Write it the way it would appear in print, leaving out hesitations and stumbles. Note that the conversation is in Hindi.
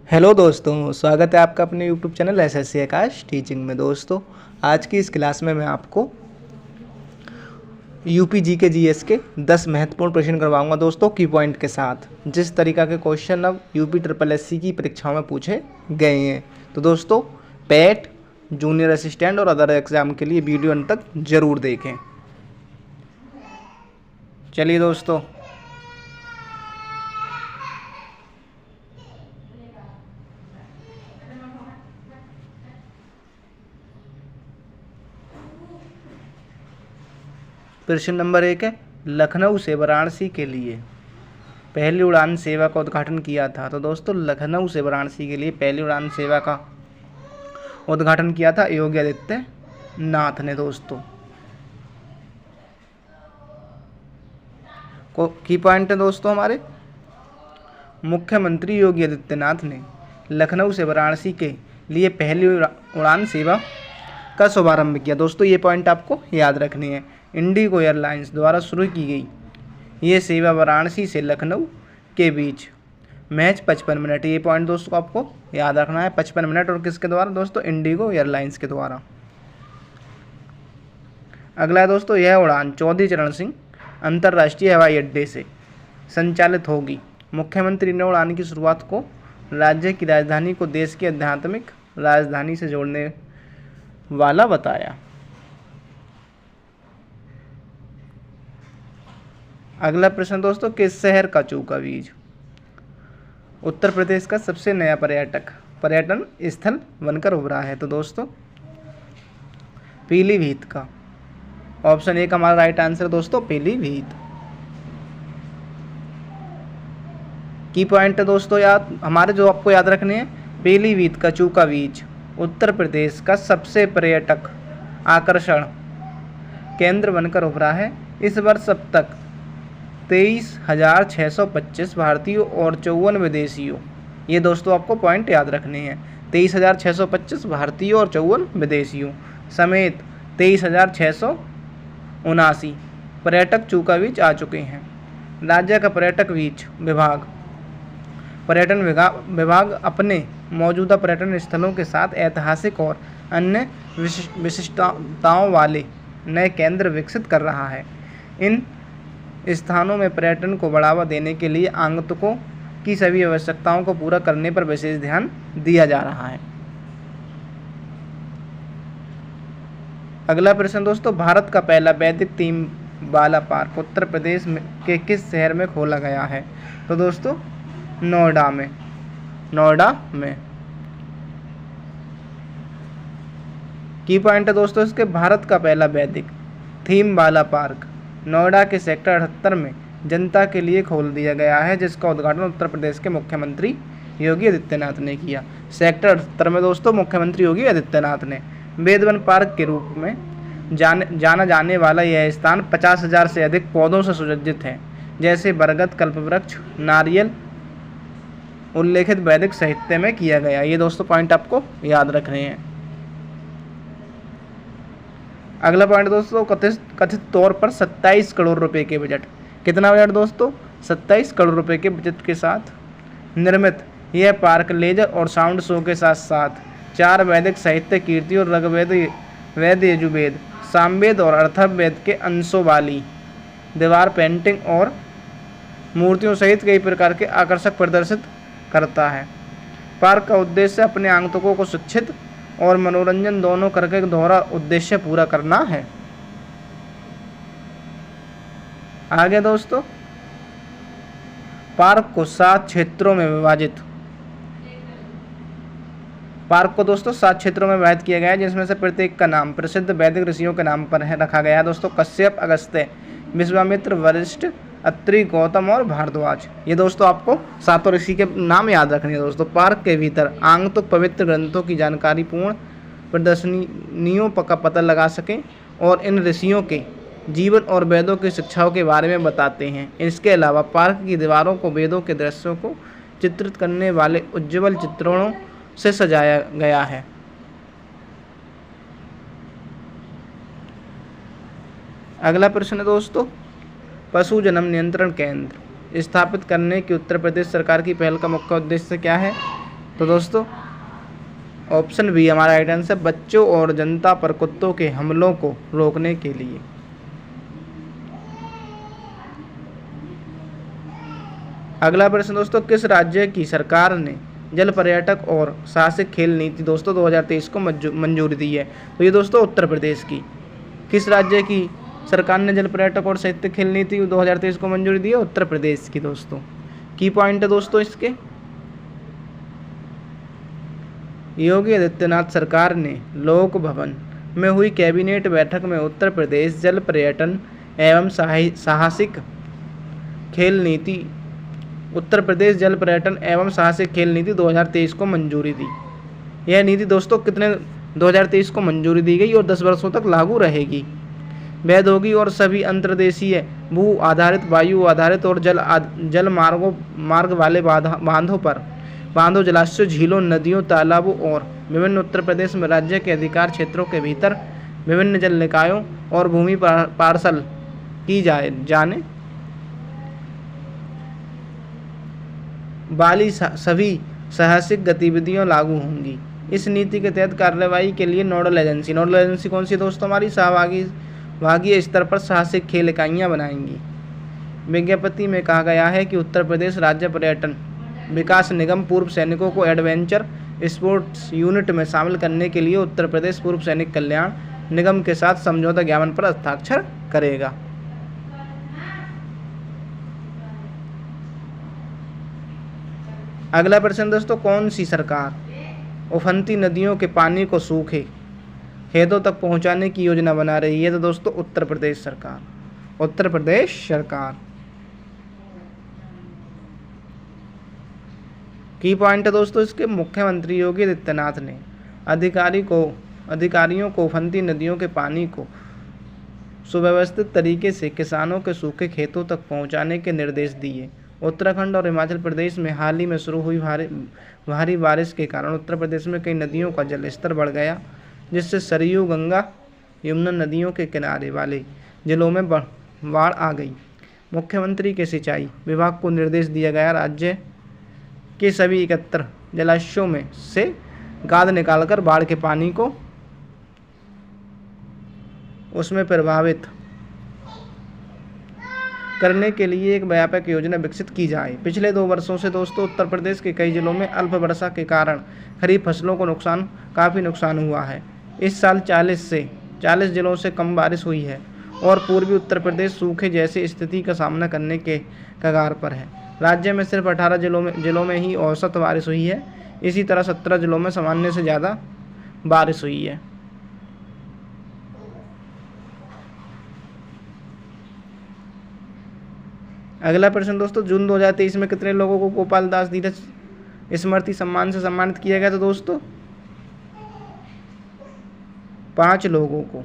हेलो दोस्तों, स्वागत है आपका अपने यूट्यूब चैनल एसएससी आकाश टीचिंग में। दोस्तों, आज की इस क्लास में मैं आपको यूपी जी के जीएस के 10 महत्वपूर्ण प्रश्न करवाऊंगा दोस्तों, की पॉइंट के साथ। जिस तरीका के क्वेश्चन अब यूपी ट्रिपल एससी की परीक्षाओं में पूछे गए हैं। तो दोस्तों, पैट, जूनियर असिस्टेंट और अदर एग्जाम के लिए वीडियो अंत तक जरूर देखें। चलिए दोस्तों, प्रश्न नंबर 1 है, लखनऊ से वाराणसी के लिए पहली उड़ान सेवा का उद्घाटन किया था। तो दोस्तों, लखनऊ से वाराणसी के लिए पहली उड़ान सेवा का उद्घाटन किया था योगी आदित्यनाथ ने। दोस्तों को की पॉइंट है दोस्तों हमारे, मुख्यमंत्री योगी आदित्यनाथ ने लखनऊ से वाराणसी के लिए पहली उड़ान सेवा का शुभारंभ किया। दोस्तों, ये पॉइंट आपको याद रखनी है। इंडिगो एयरलाइंस द्वारा शुरू की गई ये सेवा वाराणसी से लखनऊ के बीच महज 55 मिनट। ये पॉइंट दोस्तों आपको याद रखना है, 55 मिनट। और किसके द्वारा दोस्तों? इंडिगो एयरलाइंस के द्वारा। अगला है दोस्तों, यह उड़ान चौधरी चरण सिंह अंतर्राष्ट्रीय हवाई अड्डे से संचालित होगी। मुख्यमंत्री ने उड़ान की शुरुआत को राज्य की राजधानी को देश की आध्यात्मिक राजधानी से जोड़ने वाला बताया। अगला प्रश्न दोस्तों, किस शहर का चूका बीज उत्तर प्रदेश का सबसे नया पर्यटन स्थल बनकर उभरा है? तो दोस्तों, पीलीभीत का। ऑप्शन 1 हमारा राइट आंसर दोस्तों, पीलीभीत। की पॉइंट है दोस्तों याद हमारे, जो आपको याद रखने हैं, पीलीभीत का चूका बीज उत्तर प्रदेश का सबसे पर्यटक आकर्षण केंद्र बनकर उभरा है। इस वर्ष अब तक 23,625 भारतीयों और 54 विदेशियों, ये दोस्तों आपको पॉइंट याद रखने हैं, 23,625 भारतीयों और 54 विदेशियों समेत 23,679 पर्यटक चूका बीच आ चुके हैं। राज्य का पर्यटन विभाग अपने मौजूदा पर्यटन स्थलों के साथ ऐतिहासिक और अन्य विशिष्टताओं वाले नए केंद्र विकसित कर रहा है। इन स्थानों में पर्यटन को बढ़ावा देने के लिए आगंतुकों की सभी आवश्यकताओं को पूरा करने पर विशेष ध्यान दिया जा रहा है। अगला प्रश्न दोस्तों, भारत का पहला वैदिक थीम वाला पार्क उत्तर प्रदेश के किस शहर में खोला गया है? तो दोस्तों, नोएडा में। की पॉइंट है दोस्तों इसके, भारत का पहला वैदिक थीम वाला पार्क नोएडा के सेक्टर 78 में जनता के लिए खोल दिया गया है, जिसका उद्घाटन उत्तर प्रदेश के मुख्यमंत्री योगी आदित्यनाथ ने किया। सेक्टर 78 में दोस्तों मुख्यमंत्री योगी आदित्यनाथ ने। वेदवन पार्क के रूप में जाना जाने वाला यह स्थान 50,000 से अधिक पौधों से सुसज्जित है, जैसे बरगद, कल्पवृक्ष, नारियल उल्लेखित वैदिक साहित्य में किया गया। ये दोस्तों पॉइंट आपको याद रखने हैं। अगला पॉइंट दोस्तों, कथित तौर पर 27 करोड़ रुपए के बजट, कितना बजट दोस्तों? 27 करोड़ रुपए के बजट के साथ निर्मित यह पार्क लेजर और साउंड शो के साथ साथ 4 वैदिक साहित्य कीर्ति और ऋग्वेद, वेद, यजुर्वेद, सामवेद और अथर्ववेद के अंशों वाली दीवार पेंटिंग और मूर्तियों सहित कई प्रकार के आकर्षक प्रदर्शित करता है। पार्क का उद्देश्य अपने आगंतुकों को शिक्षित और मनोरंजन दोनों करके दोहरा उद्देश्य पूरा करना है। आगे दोस्तों, पार्क को 7 क्षेत्रों में विभाजित किया गया है, जिसमें से प्रत्येक का नाम प्रसिद्ध वैदिक ऋषियों के नाम पर रखा गया है। दोस्तों, कश्यप, अगस्त्य, विश्वामित्र, वशिष्ठ, अत्रि, गौतम और भारद्वाज। ये दोस्तों आपको 7 ऋषि के नाम याद रखने हैं। दोस्तों, पार्क के भीतर आगंतुक पवित्र ग्रंथों की जानकारी पूर्ण प्रदर्शनियों का पता लगा सकें और इन ऋषियों के जीवन और वेदों की शिक्षाओं के बारे में बताते हैं। इसके अलावा पार्क की दीवारों को वेदों के दृश्यों को चित्रित करने वाले उज्ज्वल चित्रणों से सजाया गया है। अगला प्रश्न है दोस्तों, पशु जन्म नियंत्रण केंद्र स्थापित करने की उत्तर प्रदेश सरकार की पहल का मुख्य उद्देश्य क्या है? तो दोस्तों ऑप्शन बी हमारा राइट आंसर, बच्चों और जनता पर कुत्तों के हमलों को रोकने के लिए। अगला प्रश्न दोस्तों, किस राज्य की सरकार ने जल पर्यटक और साहसिक खेल नीति दोस्तों 2023 को मंजूरी दी है? तो ये दोस्तों उत्तर प्रदेश की। किस राज्य की सरकार ने जल पर्यटक और साहित्यिक खेल नीति 2023 को मंजूरी दी है? उत्तर प्रदेश की दोस्तों। की पॉइंट है दोस्तों इसके, योगी आदित्यनाथ सरकार ने लोक भवन में हुई कैबिनेट बैठक में उत्तर प्रदेश जल पर्यटन एवं साहसिक खेल नीति उत्तर प्रदेश जल पर्यटन एवं साहसिक खेल नीति 2023 को मंजूरी दी। यह नीति दोस्तों कितने 2023 को मंजूरी दी गई और 10 वर्षों तक लागू रहेगी, वैध होगी और सभी अंतर्देशीय भू आधारित, वायु आधारित और जल मार्ग वाले बांधों, जलाशयों, झीलों, नदियों, तालाबों और विभिन्न उत्तर प्रदेश में राज्य के अधिकार क्षेत्रों के भीतर विभिन्न जल निकायों और भूमि पार्सल की जाने वाली सभी साहसिक गतिविधियां लागू होंगी। इस नीति के तहत कार्यवाही के लिए नोडल एजेंसी कौन सी दोस्तों? हमारी सहभागी स्तर पर साहसिक खेल इकाइयाँ बनाएंगी। विज्ञप्ति में कहा गया है कि उत्तर प्रदेश राज्य पर्यटन विकास निगम पूर्व सैनिकों को एडवेंचर स्पोर्ट्स यूनिट में शामिल करने के लिए उत्तर प्रदेश पूर्व सैनिक कल्याण निगम के साथ समझौता ज्ञापन पर हस्ताक्षर करेगा। अगला प्रश्न दोस्तों, कौन सी सरकार उफनती नदियों के पानी को सूखे खेतों तक पहुंचाने की योजना बना रही है? तो दोस्तों उत्तर प्रदेश सरकार। उत्तर प्रदेश सरकार। की पॉइंट है दोस्तों इसके, मुख्यमंत्री योगी आदित्यनाथ ने अधिकारियों को उफनती नदियों के पानी को सुव्यवस्थित तरीके से किसानों के सूखे खेतों तक पहुंचाने के निर्देश दिए। उत्तराखंड और हिमाचल प्रदेश में हाल ही में शुरू हुई भारी बारिश के कारण उत्तर प्रदेश में कई नदियों का जलस्तर बढ़ गया, जिससे सरयू, गंगा, यमुना नदियों के किनारे वाले जिलों में बाढ़ आ गई। मुख्यमंत्री के सिंचाई विभाग को निर्देश दिया गया राज्य के सभी 71 जलाशयों में से गाद निकालकर बाढ़ के पानी को उसमें प्रभावित करने के लिए एक व्यापक योजना विकसित की जाए। पिछले 2 वर्षों से दोस्तों उत्तर प्रदेश के कई जिलों में अल्प वर्षा के कारण खरीफ फसलों को काफ़ी नुकसान हुआ है। इस साल 40 जिलों से कम बारिश हुई है और पूर्वी उत्तर प्रदेश सूखे जैसी स्थिति का सामना करने के कगार पर है। राज्य में सिर्फ 18 जिलों में ही औसत बारिश हुई है। इसी तरह 17 जिलों में सामान्य से ज़्यादा बारिश हुई है। अगला प्रश्न दोस्तों, जून 2023 में कितने लोगों को गोपाल दास धीरज स्मृति सम्मान से सम्मानित किया गया? तो दोस्तों 5 लोगों को।